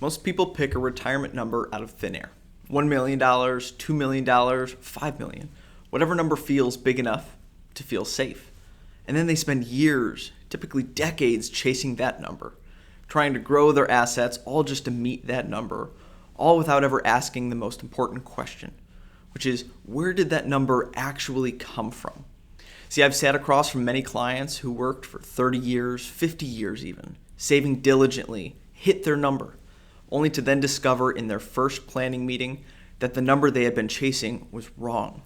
Most people pick a retirement number out of thin air. $1 million, $2 million, $5 million, whatever number feels big enough to feel safe. And then they spend years, typically decades, chasing that number, trying to grow their assets all just to meet that number, all without ever asking the most important question, which is, where did that number actually come from? See, I've sat across from many clients who worked for 30 years, 50 years even, saving diligently, hit their number, only to then discover in their first planning meeting that the number they had been chasing was wrong.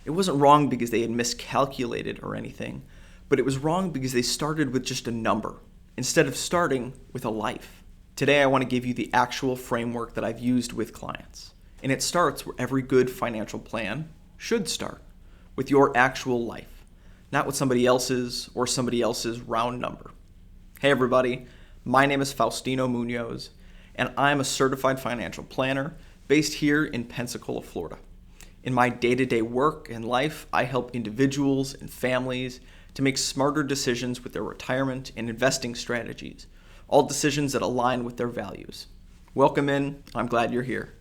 It wasn't wrong because they had miscalculated or anything, but it was wrong because they started with just a number instead of starting with a life. Today, I want to give you the actual framework that I've used with clients. And it starts where every good financial plan should start, with your actual life, not with somebody else's or somebody else's round number. Hey everybody, my name is Faustino Munoz, and I'm a certified financial planner based here in Pensacola, Florida. In my day-to-day work and life, I help individuals and families to make smarter decisions with their retirement and investing strategies, all decisions that align with their values. Welcome in, I'm glad you're here.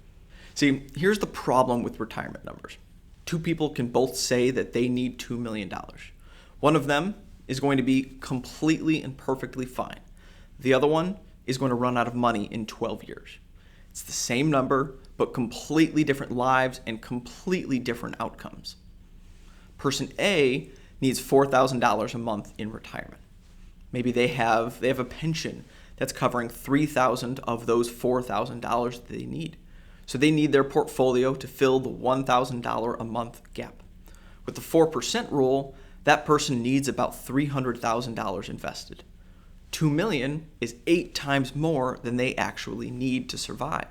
See, here's the problem with retirement numbers. Two people can both say that they need $2 million. One of them is going to be completely and perfectly fine. The other one is going to run out of money in 12 years. It's the same number, but completely different lives and completely different outcomes. Person A needs $4,000 a month in retirement. Maybe they have a pension that's covering $3,000 of those $4,000 that they need. So they need their portfolio to fill the $1,000 a month gap. With the 4% rule, that person needs about $300,000 invested. $2 million is 8 times more than they actually need to survive.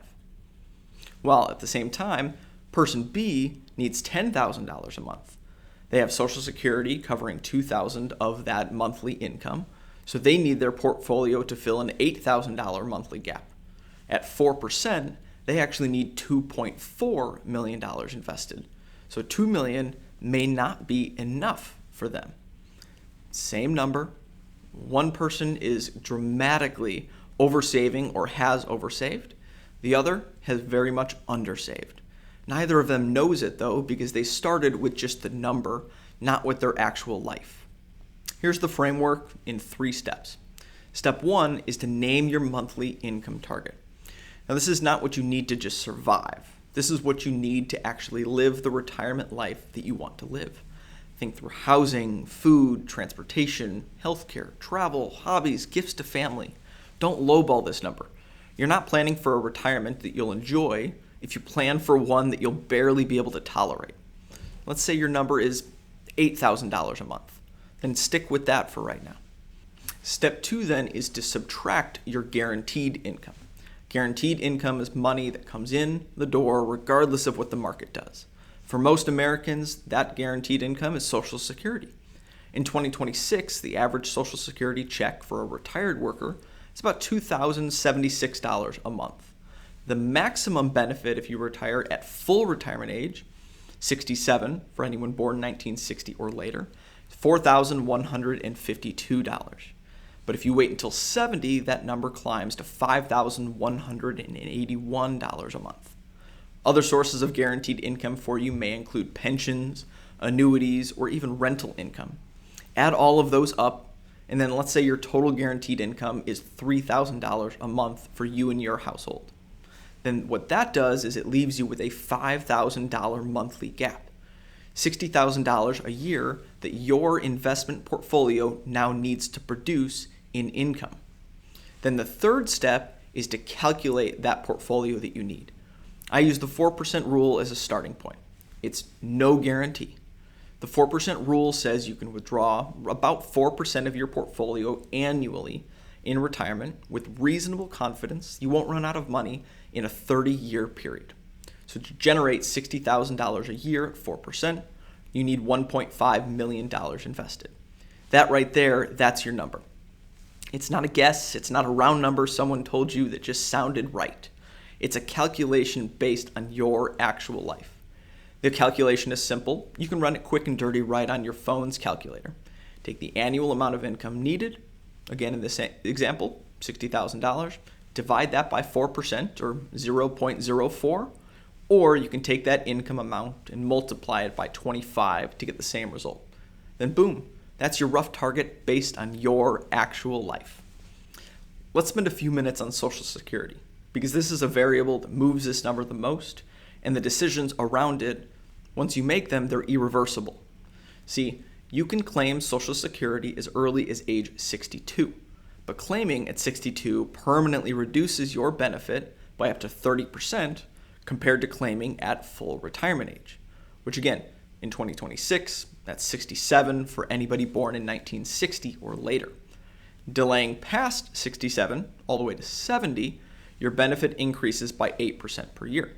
While at the same time, person B needs $10,000 a month. They have Social Security covering $2,000 of that monthly income, so they need their portfolio to fill an $8,000 monthly gap. At 4%, they actually need $2.4 million invested. So $2 million may not be enough for them. Same number. One person is dramatically oversaving or has oversaved. The other has very much undersaved. Neither of them knows it though because they started with just the number, not with their actual life. Here's the framework in 3 steps. Step 1 is to name your monthly income target. Now this is not what you need to just survive. This is what you need to actually live the retirement life that you want to live. Think through housing, food, transportation, healthcare, travel, hobbies, gifts to family. Don't lowball this number. You're not planning for a retirement that you'll enjoy if you plan for one that you'll barely be able to tolerate. Let's say your number is $8,000 a month. Then stick with that for right now. Step 2 then is to subtract your guaranteed income. Guaranteed income is money that comes in the door regardless of what the market does. For most Americans, that guaranteed income is Social Security. In 2026, the average Social Security check for a retired worker is about $2,076 a month. The maximum benefit if you retire at full retirement age, 67 for anyone born in 1960 or later, is $4,152. But if you wait until 70, that number climbs to $5,181 a month. Other sources of guaranteed income for you may include pensions, annuities, or even rental income. Add all of those up, and then let's say your total guaranteed income is $3,000 a month for you and your household. Then what that does is it leaves you with a $5,000 monthly gap. $60,000 a year that your investment portfolio now needs to produce in income. Then the third step is to calculate that portfolio that you need. I use the 4% rule as a starting point. It's no guarantee. The 4% rule says you can withdraw about 4% of your portfolio annually in retirement with reasonable confidence you won't run out of money in a 30-year period. So to generate $60,000 a year at 4%, you need $1.5 million invested. That right there, that's your number. It's not a guess. It's not a round number someone told you that just sounded right. It's a calculation based on your actual life. The calculation is simple. You can run it quick and dirty right on your phone's calculator. Take the annual amount of income needed, again in this example, $60,000, divide that by 4% or 0.04, or you can take that income amount and multiply it by 25 to get the same result. Then boom, that's your rough target based on your actual life. Let's spend a few minutes on Social Security, because this is a variable that moves this number the most, and the decisions around it, once you make them, they're irreversible. See, you can claim Social Security as early as age 62, but claiming at 62 permanently reduces your benefit by up to 30% compared to claiming at full retirement age, which again, in 2026, that's 67 for anybody born in 1960 or later. Delaying past 67 all the way to 70, your benefit increases by 8% per year.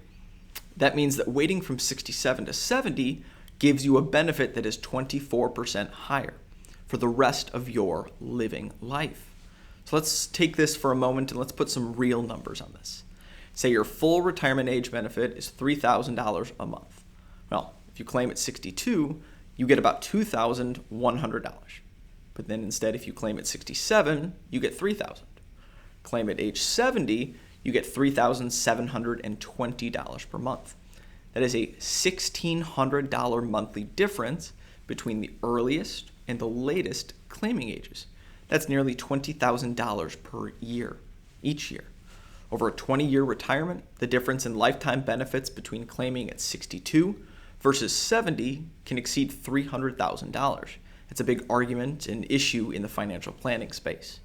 That means that waiting from 67 to 70 gives you a benefit that is 24% higher for the rest of your living life. So let's take this for a moment and let's put some real numbers on this. Say your full retirement age benefit is $3,000 a month. Well, if you claim at 62, you get about $2,100. But then instead, if you claim at 67, you get $3,000. Claim at age 70, you get $3,720 per month. That is a $1,600 monthly difference between the earliest and the latest claiming ages. That's nearly $20,000 per year, each year. Over a 20-year retirement, the difference in lifetime benefits between claiming at 62 versus 70 can exceed $300,000. It's a big argument and issue in the financial planning space.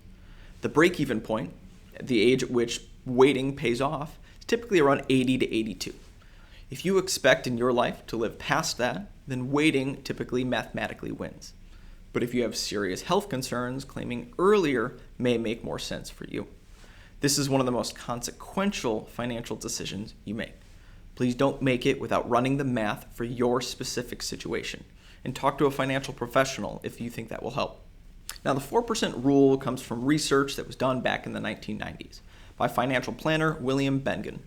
The break-even point, the age at which waiting pays off, is typically around 80 to 82. If you expect in your life to live past that, then waiting typically mathematically wins. But if you have serious health concerns, claiming earlier may make more sense for you. This is one of the most consequential financial decisions you make. Please don't make it without running the math for your specific situation, and talk to a financial professional if you think that will help. Now, the 4% rule comes from research that was done back in the 1990s by financial planner William Bengen.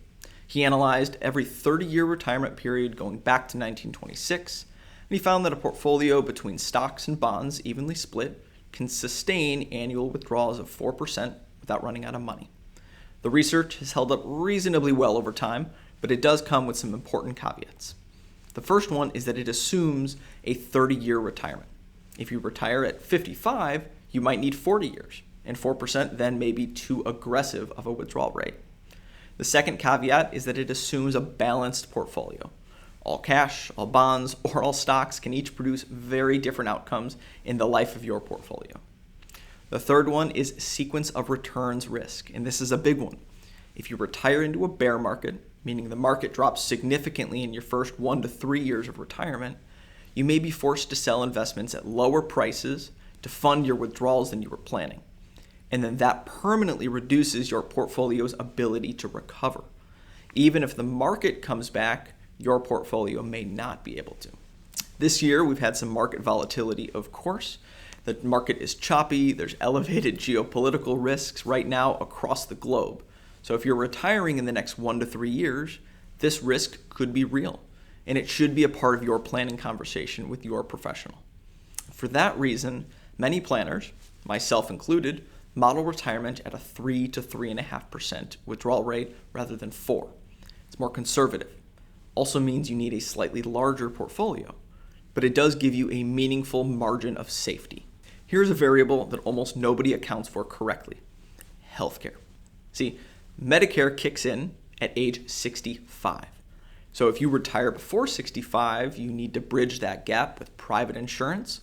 He analyzed every 30-year retirement period going back to 1926, and he found that a portfolio between stocks and bonds, evenly split, can sustain annual withdrawals of 4% without running out of money. The research has held up reasonably well over time, but it does come with some important caveats. The first one is that it assumes a 30-year retirement. If you retire at 55, you might need 40 years, and 4% then may be too aggressive of a withdrawal rate. The second caveat is that it assumes a balanced portfolio. All cash, all bonds, or all stocks can each produce very different outcomes in the life of your portfolio. The third one is sequence of returns risk, and this is a big one. If you retire into a bear market, meaning the market drops significantly in your first 1 to 3 years of retirement, you may be forced to sell investments at lower prices to fund your withdrawals than you were planning. And then that permanently reduces your portfolio's ability to recover. Even if the market comes back, your portfolio may not be able to. This year, we've had some market volatility, of course. The market is choppy. There's elevated geopolitical risks right now across the globe. So if you're retiring in the next 1 to 3 years, this risk could be real, and it should be a part of your planning conversation with your professional. For that reason, many planners, myself included, model retirement at a 3 to 3.5% withdrawal rate rather than 4. It's more conservative. Also means you need a slightly larger portfolio, but it does give you a meaningful margin of safety. Here's a variable that almost nobody accounts for correctly: healthcare. See, Medicare kicks in at age 65. So if you retire before 65, you need to bridge that gap with private insurance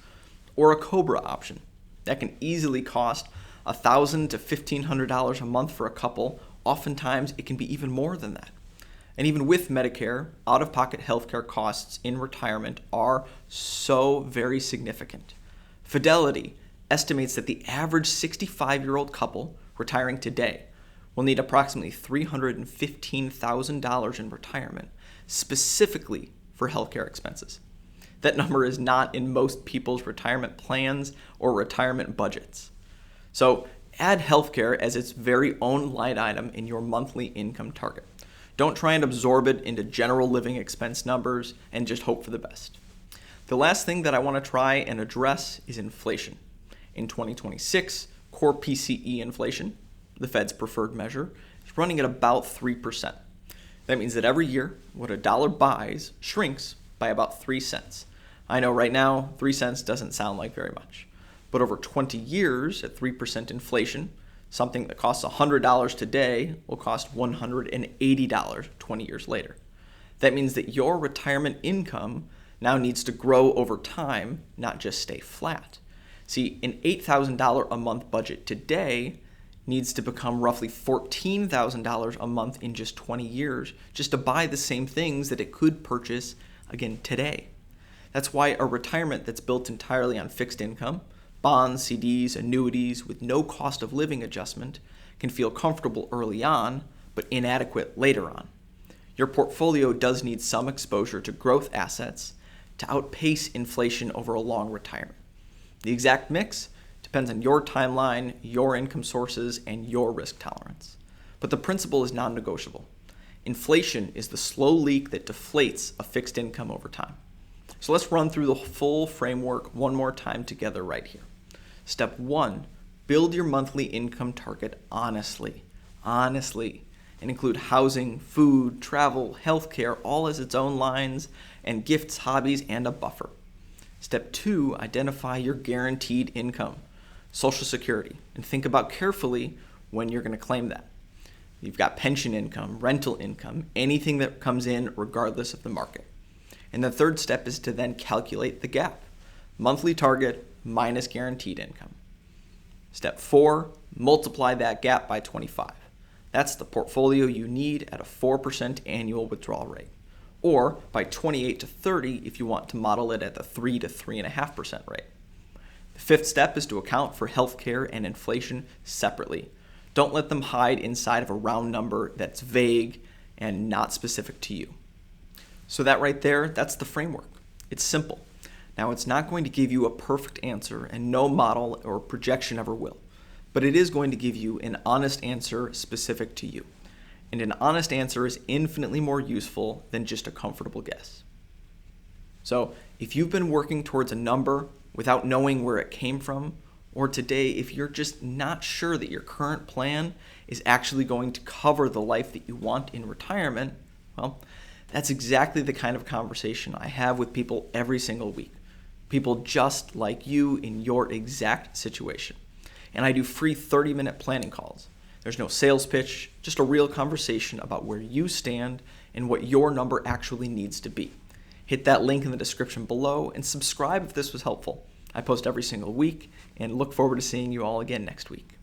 or a COBRA option. That can easily cost $1,000 to $1,500 a month for a couple. Oftentimes, it can be even more than that. And even with Medicare, out-of-pocket healthcare costs in retirement are so very significant. Fidelity estimates that the average 65-year-old couple retiring today will need approximately $315,000 in retirement, specifically for healthcare expenses. That number is not in most people's retirement plans or retirement budgets. So add healthcare as its very own line item in your monthly income target. Don't try and absorb it into general living expense numbers and just hope for the best. The last thing that I want to try and address is inflation. In 2026, core PCE inflation, the Fed's preferred measure, is running at about 3%. That means that every year, what a dollar buys shrinks by about 3 cents. I know right now, 3 cents doesn't sound like very much. But over 20 years at 3% inflation, something that costs $100 today will cost $180 20 years later. That means that your retirement income now needs to grow over time, not just stay flat. See, an $8,000 a month budget today needs to become roughly $14,000 a month in just 20 years just to buy the same things that it could purchase again today. That's why a retirement that's built entirely on fixed income, bonds, CDs, annuities with no cost of living adjustment can feel comfortable early on, but inadequate later on. Your portfolio does need some exposure to growth assets to outpace inflation over a long retirement. The exact mix depends on your timeline, your income sources, and your risk tolerance. But the principle is non-negotiable. Inflation is the slow leak that deflates a fixed income over time. So let's run through the full framework one more time together right here. Step 1, build your monthly income target honestly, and include housing, food, travel, healthcare, all as its own lines, and gifts, hobbies, and a buffer. Step 2, identify your guaranteed income, Social Security, and think about carefully when you're going to claim that. You've got pension income, rental income, anything that comes in regardless of the market. And the third step is to then calculate the gap, monthly target minus guaranteed income. Step 4, multiply that gap by 25. That's the portfolio you need at a 4% annual withdrawal rate, or by 28 to 30 if you want to model it at the 3 to 3.5% rate. The fifth step is to account for healthcare and inflation separately. Don't let them hide inside of a round number that's vague and not specific to you. So that right there, that's the framework. It's simple. Now, it's not going to give you a perfect answer, and no model or projection ever will, but it is going to give you an honest answer specific to you. And an honest answer is infinitely more useful than just a comfortable guess. So if you've been working towards a number without knowing where it came from, or today if you're just not sure that your current plan is actually going to cover the life that you want in retirement, well, that's exactly the kind of conversation I have with people every single week. People just like you in your exact situation. And I do free 30-minute planning calls. There's no sales pitch, just a real conversation about where you stand and what your number actually needs to be. Hit that link in the description below and subscribe if this was helpful. I post every single week and look forward to seeing you all again next week.